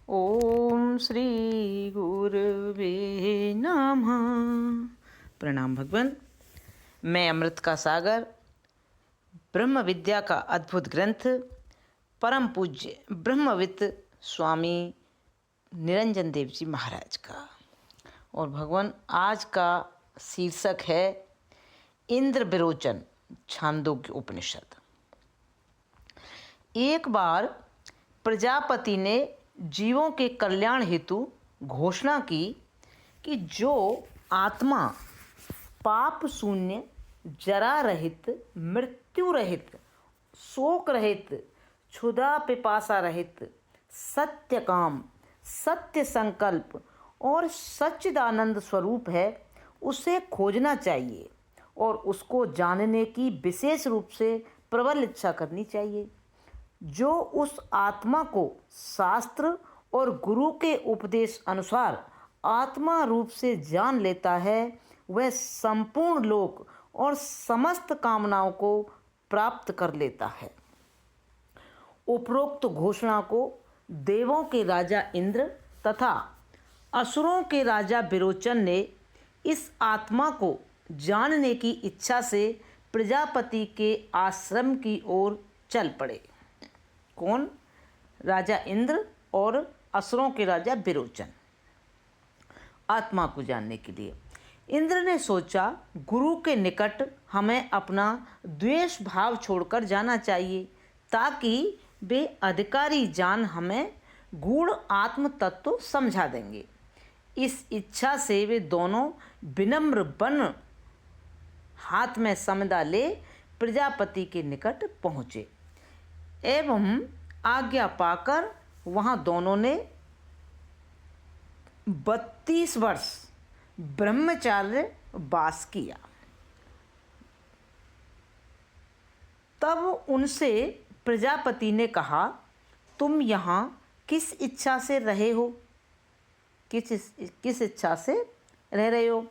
ओम श्री गुरुवे नमः। प्रणाम भगवान। मैं अमृत का सागर, ब्रह्म विद्या का अद्भुत ग्रंथ, परम पूज्य ब्रह्मविद स्वामी निरंजन देव जी महाराज का। और भगवान आज का शीर्षक है इंद्र विरोचन, छांदोग्य उपनिषद। एक बार प्रजापति ने जीवों के कल्याण हेतु घोषणा की कि जो आत्मा पाप शून्य, जरा रहित, मृत्यु रहित, शोक रहित, क्षुधा पिपासा रहित, सत्य काम, सत्य संकल्प और सच्चिदानंद स्वरूप है, उसे खोजना चाहिए और उसको जानने की विशेष रूप से प्रबल इच्छा करनी चाहिए। जो उस आत्मा को शास्त्र और गुरु के उपदेश अनुसार आत्मा रूप से जान लेता है, वह संपूर्ण लोक और समस्त कामनाओं को प्राप्त कर लेता है। उपरोक्त घोषणा को देवों के राजा इंद्र तथा असुरों के राजा विरोचन ने इस आत्मा को जानने की इच्छा से प्रजापति के आश्रम की ओर चल पड़े। कौन? राजा इंद्र और असुरों के राजा विरोचन। आत्मा को जानने के लिए इंद्र ने सोचा, गुरु के निकट हमें अपना द्वेष भाव छोड़कर जाना चाहिए, ताकि वे अधिकारी जान हमें गूढ़ आत्म तत्व समझा देंगे। इस इच्छा से वे दोनों विनम्र बन हाथ में समदा ले प्रजापति के निकट पहुँचे एवं आज्ञा पाकर वहाँ दोनों ने 32 वर्ष ब्रह्मचार्य वास किया। तब उनसे प्रजापति ने कहा, तुम यहाँ किस इच्छा से रहे हो? किस इच्छा से रह रहे हो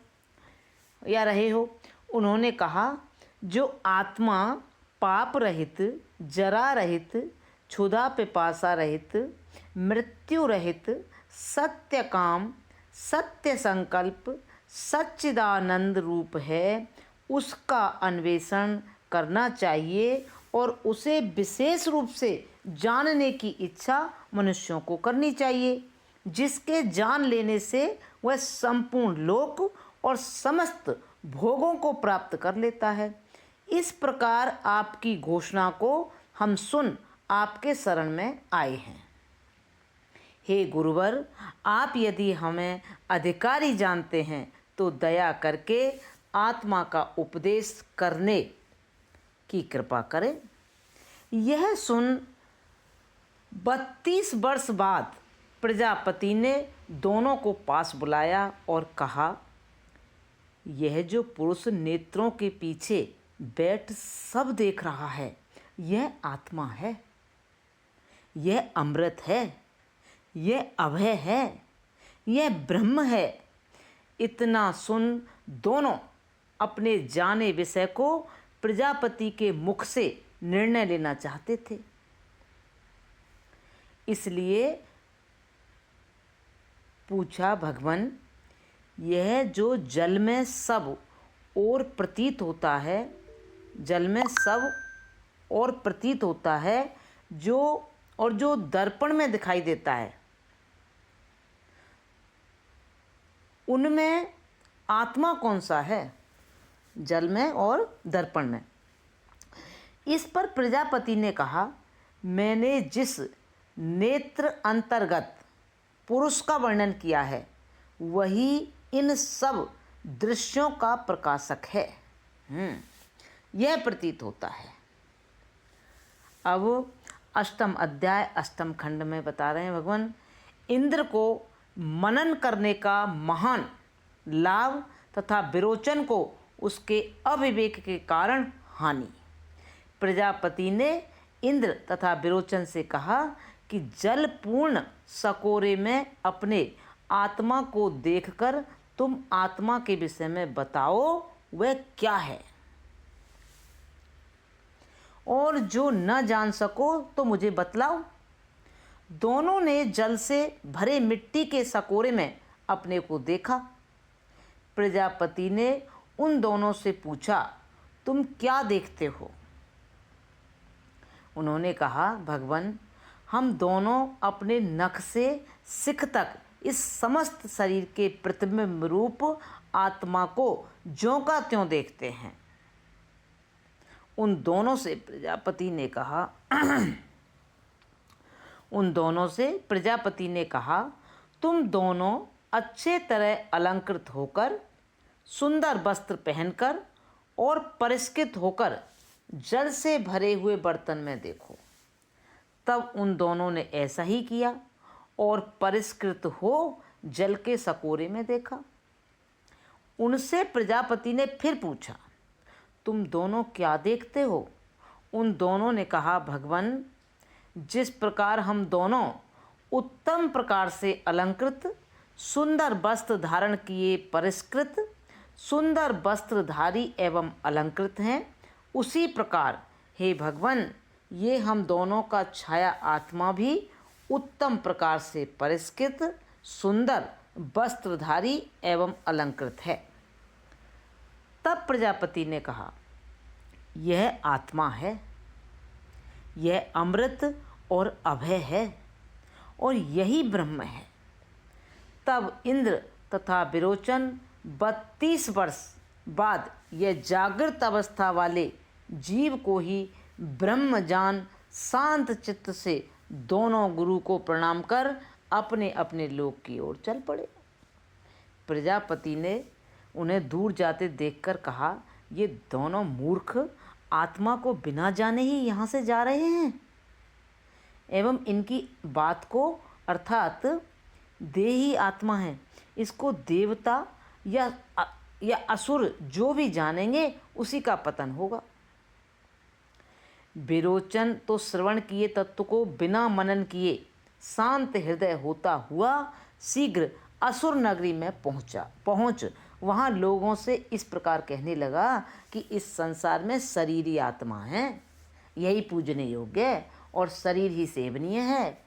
या रहे हो? उन्होंने कहा, जो आत्मा पाप रहित, जरा रहित, क्षुधा पिपासा रहित, मृत्यु रहित, सत्य काम, सत्य संकल्प, सच्चिदानंद रूप है, उसका अन्वेषण करना चाहिए और उसे विशेष रूप से जानने की इच्छा मनुष्यों को करनी चाहिए, जिसके जान लेने से वह संपूर्ण लोक और समस्त भोगों को प्राप्त कर लेता है। इस प्रकार आपकी घोषणा को हम सुन आपके शरण में आए हैं। हे गुरुवर, आप यदि हमें अधिकारी जानते हैं तो दया करके आत्मा का उपदेश करने की कृपा करें। यह सुन 32 वर्ष बाद प्रजापति ने दोनों को पास बुलाया और कहा, यह जो पुरुष नेत्रों के पीछे बैठ सब देख रहा है, यह आत्मा है, यह अमृत है, यह अभय है, यह ब्रह्म है। इतना सुन दोनों अपने जाने विषय को प्रजापति के मुख से निर्णय लेना चाहते थे। इसलिए पूछा, भगवान, यह जो जल में सब और प्रतीत होता है, जल में सब और प्रतीत होता है, जो दर्पण में दिखाई देता है, उनमें आत्मा कौन सा है? जल में और दर्पण में। इस पर प्रजापति ने कहा, मैंने जिस नेत्र अंतर्गत पुरुष का वर्णन किया है, वही इन सब दृश्यों का प्रकाशक है। यह प्रतीत होता है। अब अष्टम अध्याय अष्टम खंड में बता रहे हैं भगवान, इंद्र को मनन करने का महान लाभ तथा विरोचन को उसके अविवेक के कारण हानि। प्रजापति ने इंद्र तथा विरोचन से कहा कि जलपूर्ण सकोरे में अपने आत्मा को देखकर तुम आत्मा के विषय में बताओ, वह क्या है, और जो न जान सको तो मुझे बतलाओ। दोनों ने जल से भरे मिट्टी के सकोरे में अपने को देखा। प्रजापति ने उन दोनों से पूछा, तुम क्या देखते हो? उन्होंने कहा, भगवान, हम दोनों अपने नख से सिख तक इस समस्त शरीर के प्रतिबिंब रूप आत्मा को ज्यों का त्यों देखते हैं। उन दोनों से प्रजापति ने कहा, तुम दोनों अच्छे तरह अलंकृत होकर, सुंदर वस्त्र पहनकर और परिष्कृत होकर जल से भरे हुए बर्तन में देखो। तब उन दोनों ने ऐसा ही किया और परिष्कृत हो जल के सकोरे में देखा। उनसे प्रजापति ने फिर पूछा, तुम दोनों क्या देखते हो? उन दोनों ने कहा, भगवान, जिस प्रकार हम दोनों उत्तम प्रकार से अलंकृत, सुंदर वस्त्र धारण किए परिष्कृत, सुंदर वस्त्रधारी एवं अलंकृत हैं, उसी प्रकार हे भगवान, ये हम दोनों का छाया आत्मा भी उत्तम प्रकार से परिष्कृत, सुंदर वस्त्रधारी एवं अलंकृत है। तब प्रजापति ने कहा, यह आत्मा है, यह अमृत और अभय है और यही ब्रह्म है। तब इंद्र तथा विरोचन 32 वर्ष बाद यह जागृत अवस्था वाले जीव को ही ब्रह्म जान शांत चित्त से दोनों गुरु को प्रणाम कर अपने अपने लोक की ओर चल पड़े। प्रजापति ने उन्हें दूर जाते देखकर कहा, ये दोनों मूर्ख आत्मा को बिना जाने ही यहाँ से जा रहे हैं एवं इनकी बात को, अर्थात देही आत्मा है, इसको देवता या असुर जो भी जानेंगे उसी का पतन होगा। विरोचन तो श्रवण किए तत्व को बिना मनन किए शांत हृदय होता हुआ शीघ्र असुर नगरी में पहुँच वहाँ लोगों से इस प्रकार कहने लगा कि इस संसार में शरीर ही आत्मा है, यही पूजने योग्य है और शरीर ही सेवनीय है,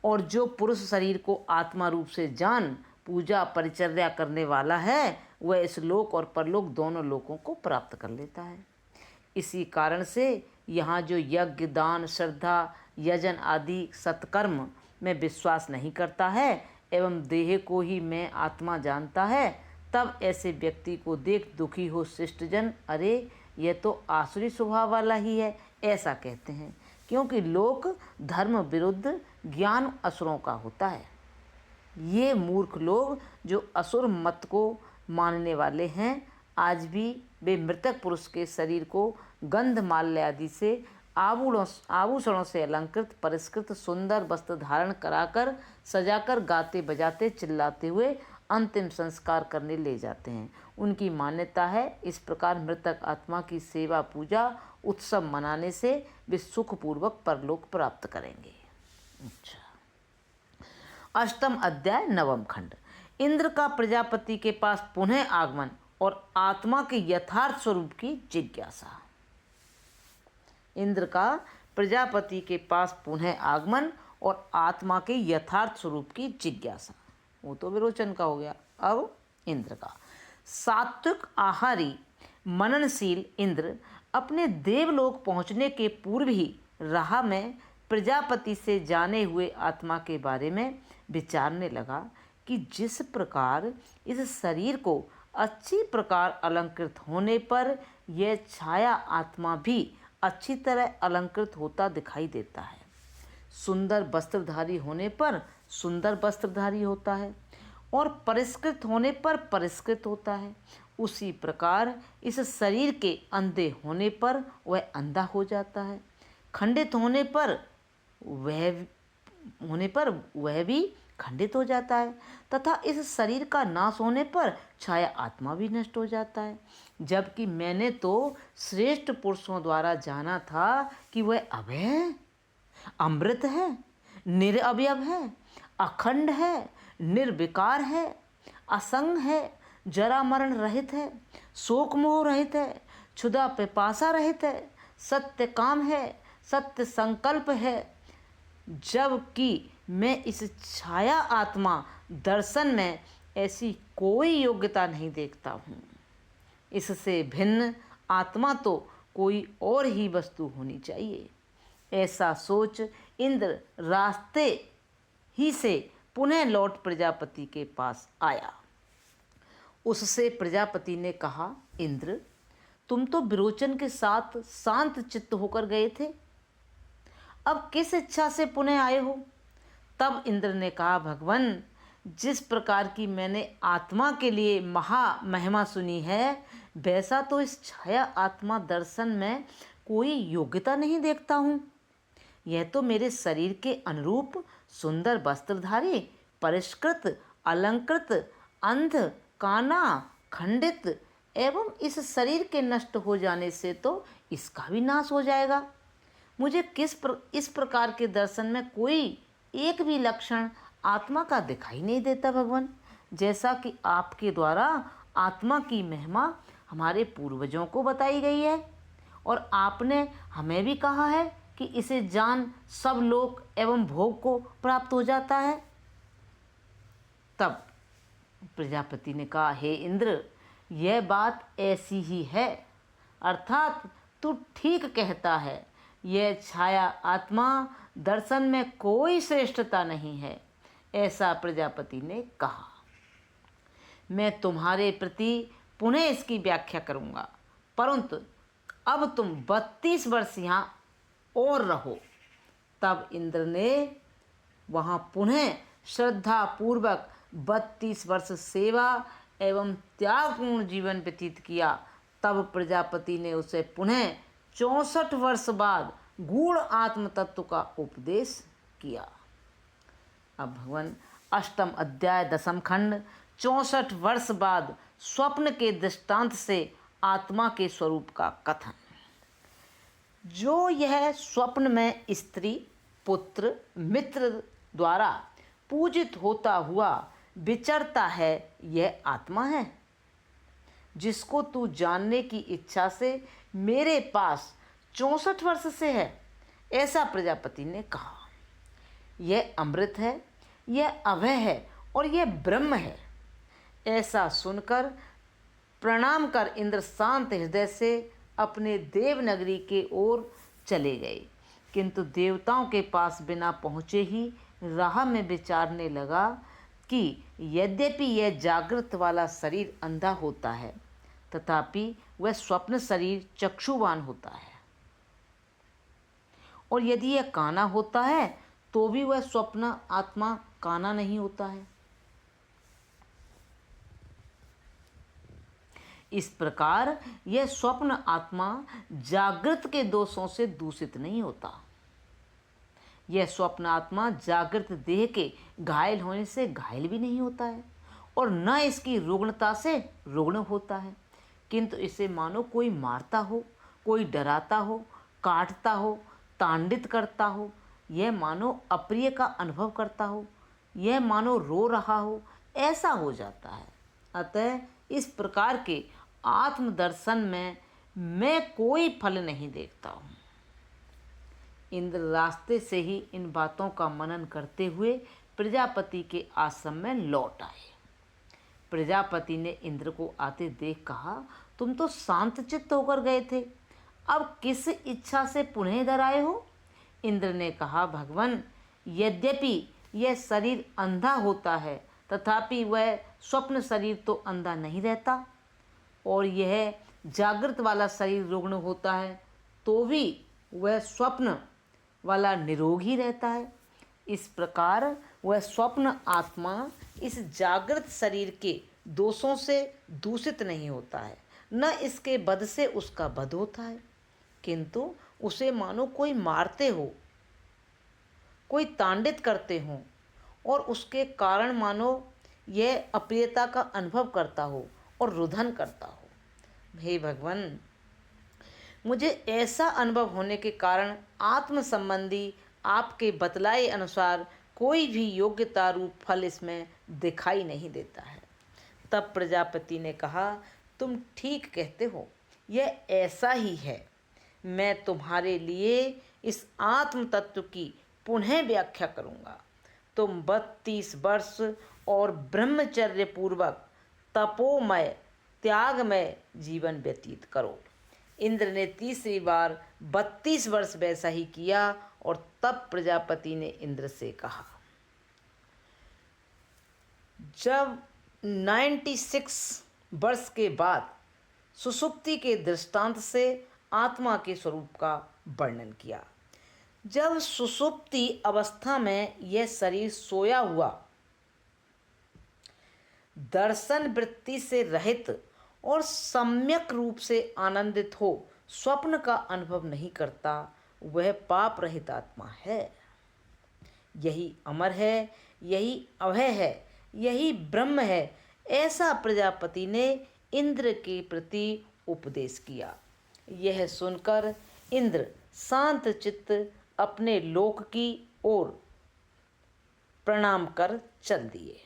और जो पुरुष शरीर को आत्मा रूप से जान पूजा परिचर्या करने वाला है वह इस लोक और परलोक दोनों लोकों को प्राप्त कर लेता है। इसी कारण से यहाँ जो यज्ञ दान श्रद्धा यजन आदि सत्कर्म में विश्वास नहीं करता है एवं देह को ही मैं आत्मा जानता है, तब ऐसे व्यक्ति को देख दुखी हो शिष्टजन, अरे यह तो आसुरी स्वभाव वाला ही है, ऐसा कहते हैं, क्योंकि लोक धर्म विरुद्ध ज्ञान असुरों का होता है। ये मूर्ख लोग जो असुर मत को मानने वाले हैं, आज भी वे मृतक पुरुष के शरीर को गंध माल्य आदि से आभूषणों से अलंकृत परिष्कृत सुंदर वस्त्र धारण कराकर सजाकर गाते बजाते चिल्लाते हुए अंतिम संस्कार करने ले जाते हैं। उनकी मान्यता है इस प्रकार मृतक आत्मा की सेवा पूजा उत्सव मनाने से वे सुखपूर्वक परलोक प्राप्त करेंगे। अच्छा, अष्टम अध्याय नवम खंड। इंद्र का प्रजापति के पास पुनः आगमन और आत्मा के यथार्थ स्वरूप की जिज्ञासा। इंद्र का प्रजापति के पास पुनः आगमन और आत्मा के यथार्थ स्वरूप की जिज्ञासा, वो तो विरोचन का हो गया। अब इंद्र का। सात्विक आहारी मननशील इंद्र अपने देवलोक पहुँचने के पूर्व ही राह में प्रजापति से जाने हुए आत्मा के बारे में विचारने लगा कि जिस प्रकार इस शरीर को अच्छी प्रकार अलंकृत होने पर यह छाया आत्मा भी अच्छी तरह अलंकृत होता दिखाई देता है, सुंदर वस्त्रधारी होने पर सुंदर वस्त्रधारी होता है और परिष्कृत होने पर परिष्कृत होता है, उसी प्रकार इस शरीर के अंधे होने पर वह अंधा हो जाता है, खंडित होने पर वह भी खंडित हो जाता है तथा इस शरीर का नाश होने पर छाया आत्मा भी नष्ट हो जाता है। जबकि मैंने तो श्रेष्ठ पुरुषों द्वारा जाना था कि वह अभय है, अमृत है, निरअवयव है, अखंड है, निर्विकार है, असंग है, जरा मरण रहित है, शोक मोह रहित है, क्षुधा पिपासा रहित है, सत्य काम है, सत्य संकल्प है, जबकि मैं इस छाया आत्मा दर्शन में ऐसी कोई योग्यता नहीं देखता हूँ। इससे भिन्न आत्मा तो कोई और ही वस्तु होनी चाहिए। ऐसा सोच इंद्र रास्ते ही से पुनः लौट प्रजापति के पास आया। उससे प्रजापति ने कहा, इंद्र, तुम तो विरोचन के साथ शांत चित्त होकर गए थे, अब किस इच्छा से पुनः आए हो? तब इंद्र ने कहा, भगवान, जिस प्रकार की मैंने आत्मा के लिए महा महिमा सुनी है, वैसा तो इस छाया आत्मा दर्शन में कोई योग्यता नहीं देखता हूँ। यह तो मेरे शरीर के अनुरूप सुंदर वस्त्रधारी, परिष्कृत, अलंकृत, अंध, काना, खंडित एवं इस शरीर के नष्ट हो जाने से तो इसका भी नाश हो जाएगा। मुझे इस प्रकार के दर्शन में कोई एक भी लक्षण आत्मा का दिखाई नहीं देता भगवान। जैसा कि आपके द्वारा आत्मा की महिमा हमारे पूर्वजों को बताई गई है और आपने हमें भी कहा है कि इसे जान सब लोक एवं भोग को प्राप्त हो जाता है। तब प्रजापति ने कहा, हे इंद्र, यह बात ऐसी ही है, अर्थात तू ठीक कहता है। यह छाया आत्मा दर्शन में कोई श्रेष्ठता नहीं है, ऐसा प्रजापति ने कहा। मैं तुम्हारे प्रति पुनः इसकी व्याख्या करूँगा, परंतु अब तुम 32 वर्ष यहाँ और रहो। तब इंद्र ने वहाँ पुनः श्रद्धा पूर्वक 32 वर्ष सेवा एवं त्यागपूर्ण जीवन व्यतीत किया। तब प्रजापति ने उसे पुनः 64 वर्ष बाद गूढ़ आत्म तत्व का उपदेश किया। अब भगवान अष्टम अध्याय 10 खंड 64 वर्ष बाद स्वप्न के दृष्टांत से आत्मा के स्वरूप का कथन। जो यह स्वप्न में स्त्री, पुत्र, मित्र द्वारा पूजित होता हुआ विचरता है, यह आत्मा है, जिसको तू जानने की इच्छा से मेरे पास 64 वर्ष से है, ऐसा प्रजापति ने कहा। यह अमृत है, यह अभय है और यह ब्रह्म है। ऐसा सुनकर प्रणाम कर इंद्र शांत हृदय से अपने देवनगरी के ओर चले गए, किंतु देवताओं के पास बिना पहुँचे ही राह में विचारने लगा कि यद्यपि यह जागृत वाला शरीर अंधा होता है, तथापि वह स्वप्न शरीर चक्षुवान होता है, और यदि यह काना होता है तो भी वह स्वप्न आत्मा काना नहीं होता है। इस प्रकार यह स्वप्न आत्मा जागृत के दोषों से दूषित नहीं होता। यह स्वप्न आत्मा जागृत देह के घायल होने से घायल भी नहीं होता है और न इसकी रुग्णता से रुग्ण होता है, किंतु इसे मानो कोई मारता हो, कोई डराता हो, काटता हो, तांडित करता हो, यह मानो अप्रिय का अनुभव करता हो, यह मानो रो रहा हो, ऐसा हो जाता है। अतः इस प्रकार के आत्मदर्शन में मैं कोई फल नहीं देखता हूँ। इंद्र रास्ते से ही इन बातों का मनन करते हुए प्रजापति के आश्रम में लौट आए। प्रजापति ने इंद्र को आते देख कहा, तुम तो शांत चित्त होकर गए थे, अब किस इच्छा से पुनः इधर आए हो? इंद्र ने कहा, भगवान, यद्यपि यह शरीर अंधा होता है, तथापि वह स्वप्न शरीर तो अंधा नहीं रहता, और यह जागृत वाला शरीर रुग्ण होता है तो भी वह स्वप्न वाला निरोगी रहता है। इस प्रकार वह स्वप्न आत्मा इस जागृत शरीर के दोषों से दूषित नहीं होता है, न इसके बद से उसका बद होता है, किंतु उसे मानो कोई मारते हो, कोई तांडित करते हों, और उसके कारण मानो यह अप्रियता का अनुभव करता हो और रुदन करता हो। हे भगवान, मुझे ऐसा अनुभव होने के कारण आत्म संबंधी आपके बतलाए अनुसार कोई भी योग्यता रूप फल इसमें दिखाई नहीं देता है। तब प्रजापति ने कहा, तुम ठीक कहते हो, यह ऐसा ही है। मैं तुम्हारे लिए इस आत्म तत्व की पुनः व्याख्या करूँगा, तुम 32 वर्ष और ब्रह्मचर्य पूर्वक तपोमय त्यागमय जीवन व्यतीत करो। इंद्र ने तीसरी बार 32 वर्ष वैसा ही किया और तब प्रजापति ने इंद्र से कहा, जब 96 वर्ष के बाद सुषुप्ति के दृष्टांत से आत्मा के स्वरूप का वर्णन किया। जब सुषुप्ति अवस्था में यह शरीर सोया हुआ दर्शन वृत्ति से रहित और सम्यक रूप से आनंदित हो स्वप्न का अनुभव नहीं करता, वह पाप रहित आत्मा है। यही अमर है, यही अभय है, यही ब्रह्म है, ऐसा प्रजापति ने इंद्र के प्रति उपदेश किया। यह सुनकर इंद्र शांत चित्त अपने लोक की ओर प्रणाम कर चल दिए।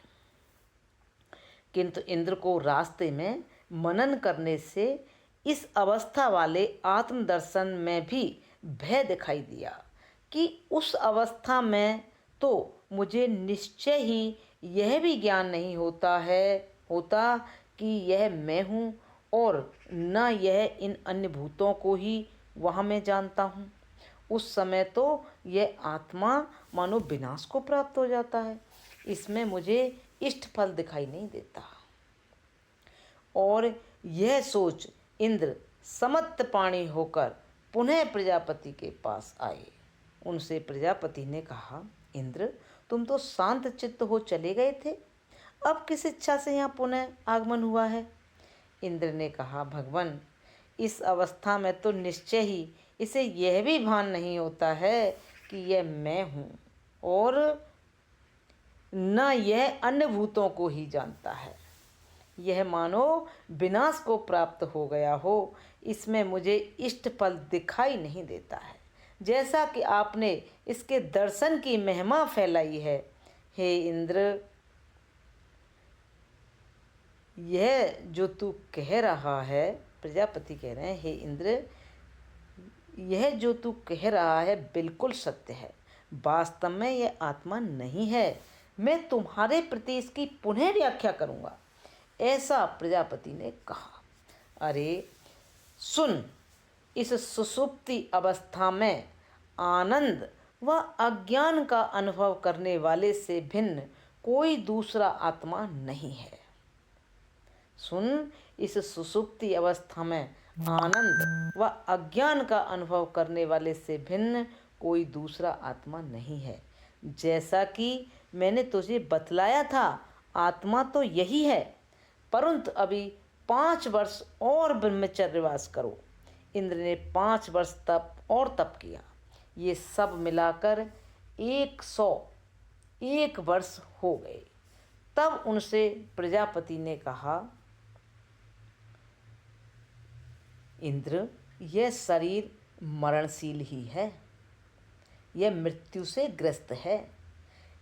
किंतु इंद्र को रास्ते में मनन करने से इस अवस्था वाले आत्मदर्शन में भी भय दिखाई दिया कि उस अवस्था में तो मुझे निश्चय ही यह भी ज्ञान नहीं होता कि यह मैं हूँ और न यह इन अन्य भूतों को ही वहाँ मैं जानता हूँ। उस समय तो यह आत्मा मानो विनाश को प्राप्त हो जाता है, इसमें मुझे इष्ट फल दिखाई नहीं देता। और यह सोच इंद्र समत्तपाणी होकर पुनः प्रजापति के पास आए। उनसे प्रजापति ने कहा, इंद्र, तुम तो शांत चित्त हो चले गए थे, अब किस इच्छा से यहाँ पुनः आगमन हुआ है? इंद्र ने कहा, भगवान, इस अवस्था में तो निश्चय ही इसे यह भी भान नहीं होता है कि यह मैं हूँ और न यह अन्य भूतों को ही जानता है। यह मानो विनाश को प्राप्त हो गया हो, इसमें मुझे इष्ट फल दिखाई नहीं देता है, जैसा कि आपने इसके दर्शन की महिमा फैलाई है। हे इंद्र, यह जो तू कह रहा है, प्रजापति कह रहे हैं, हे इंद्र, यह जो तू कह रहा है बिल्कुल सत्य है। वास्तव में यह आत्मा नहीं है। मैं तुम्हारे प्रति इसकी पुनः व्याख्या करूँगा, ऐसा प्रजापति ने कहा। अरे सुन, इस सुषुप्ति अवस्था में आनंद व अज्ञान का अनुभव करने वाले से भिन्न कोई दूसरा आत्मा नहीं है। सुन, इस सुषुप्ति अवस्था में आनंद व अज्ञान का अनुभव करने वाले से भिन्न कोई दूसरा आत्मा नहीं है। जैसा कि मैंने तुझे बतलाया था, आत्मा तो यही है, परंतु अभी 5 वर्ष और ब्रह्मचर्यवास करो। इंद्र ने 5 वर्ष तप किया। ये सब मिलाकर 101 वर्ष हो गए। तब उनसे प्रजापति ने कहा, इंद्र, यह शरीर मरणशील ही है, यह मृत्यु से ग्रस्त है।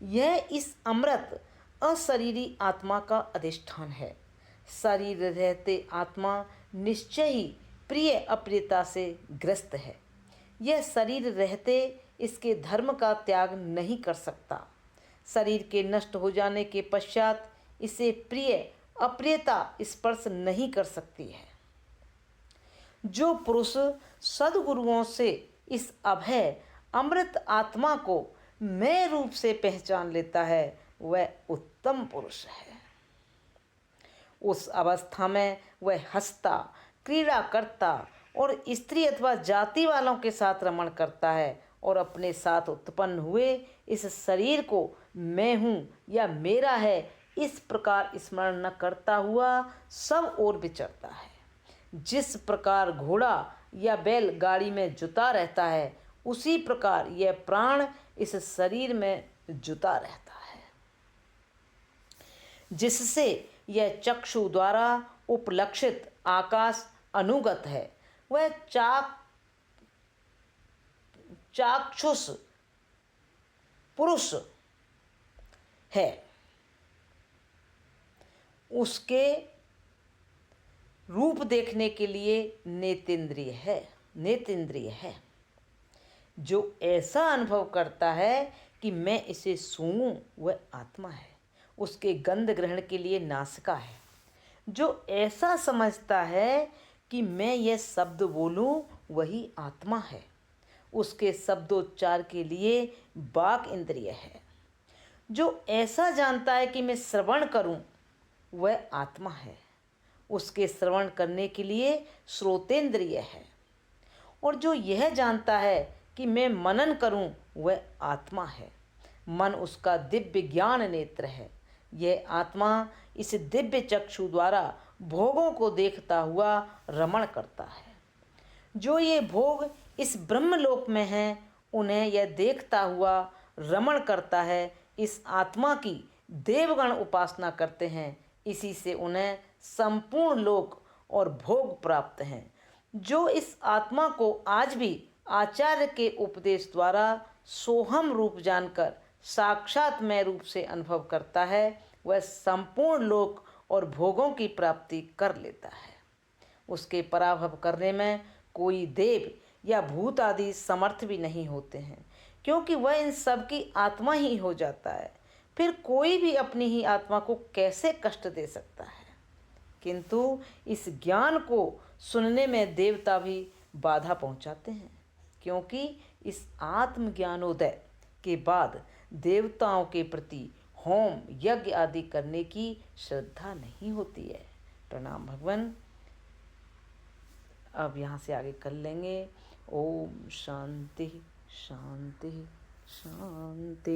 यह इस अमृत अशरीरी आत्मा का अधिष्ठान है। शरीर रहते आत्मा निश्चय ही प्रिय अप्रियता से ग्रस्त है। यह शरीर रहते इसके धर्म का त्याग नहीं कर सकता। शरीर के नष्ट हो जाने के पश्चात इसे प्रिय अप्रियता स्पर्श नहीं कर सकती है। जो पुरुष सद्गुरुओं से इस अभय अमृत आत्मा को मैं रूप से पहचान लेता है, वह उत्तम पुरुष है। उस अवस्था में वह हंसता, क्रीड़ा करता और स्त्री अथवा जाति वालों के साथ रमण करता है और अपने साथ उत्पन्न हुए इस शरीर को मैं हूँ या मेरा है इस प्रकार स्मरण न करता हुआ सब ओर विचरता है। जिस प्रकार घोड़ा या बैल गाड़ी में जुता रहता है, उसी प्रकार यह प्राण इस शरीर में जुता रहता है, जिससे यह चक्षु द्वारा उपलक्षित आकाश अनुगत है। वह चाक्षुष पुरुष है, उसके रूप देखने के लिए नेतेंद्रिय है। जो ऐसा अनुभव करता है कि मैं इसे सूंघूं वह आत्मा है, उसके गंध ग्रहण के लिए नासिका है। जो ऐसा समझता है कि मैं यह शब्द बोलूं वही आत्मा है, उसके शब्दोच्चार के लिए वाक इंद्रिय है। जो ऐसा जानता है कि मैं श्रवण करूं वह आत्मा है, उसके श्रवण करने के लिए श्रोतेंद्रिय है। और जो यह जानता है कि मैं मनन करूं वह आत्मा है, मन उसका दिव्य ज्ञान नेत्र है। यह आत्मा इस दिव्य चक्षु द्वारा भोगों को देखता हुआ रमण करता है। जो ये भोग इस ब्रह्मलोक में हैं उन्हें यह देखता हुआ रमण करता है। इस आत्मा की देवगण उपासना करते हैं, इसी से उन्हें संपूर्ण लोक और भोग प्राप्त हैं। जो इस आत्मा को आज भी आचार्य के उपदेश द्वारा सोहम रूप जानकर साक्षात मैं रूप से अनुभव करता है, वह संपूर्ण लोक और भोगों की प्राप्ति कर लेता है। उसके पराभव करने में कोई देव या भूत आदि समर्थ भी नहीं होते हैं, क्योंकि वह इन सब की आत्मा ही हो जाता है। फिर कोई भी अपनी ही आत्मा को कैसे कष्ट दे सकता है। किंतु इस ज्ञान को सुनने में देवता भी बाधा पहुंचाते हैं, क्योंकि इस आत्मज्ञानोदय के बाद देवताओं के प्रति होम यज्ञ आदि करने की श्रद्धा नहीं होती है। प्रणाम भगवान। अब यहाँ से आगे कर लेंगे। ओम शांति शांति शांति।